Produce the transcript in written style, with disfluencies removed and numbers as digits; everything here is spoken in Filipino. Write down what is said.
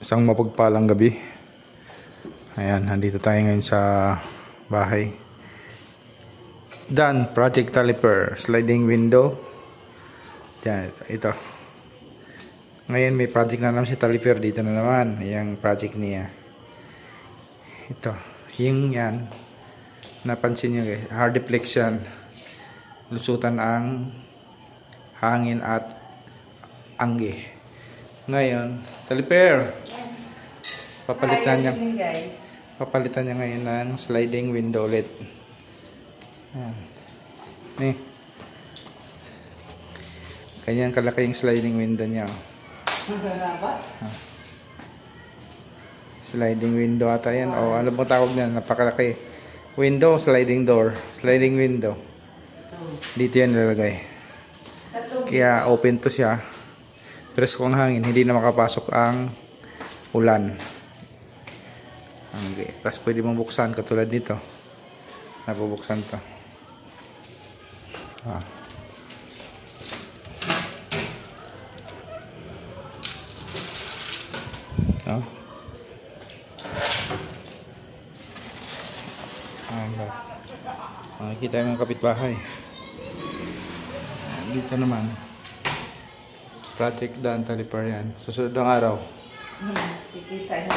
Isang mapagpalang gabi. Ayan, nandito tayo ngayon sa bahay. Done, project caliper, sliding window. Yan, ito. Ngayon may project na naman si caliper dito na naman. Yung project niya. Ito, yung yan. Napansin nyo guys, hard deflection. Lusutan ang hangin at angge. Ngayon, caliper. Papalitan niya ngayon ng sliding window ulit. Ayan. Nih. Ganyan kalaki yung sliding window niya. Sliding window ata yan. O ano bang tawag niyan? Napakalaki. Window, sliding door. Sliding window. Dito yan nilalagay. Kaya open to siya. Presko ang hangin. Hindi na makapasok ang ulan. Okay. Tapos pwede mong buksan katulad nito. Napubuksan to. Oh. Makikita yung kapitbahay. Dito naman. Project done, caliper yan. Susunod ng araw. Kikita yan.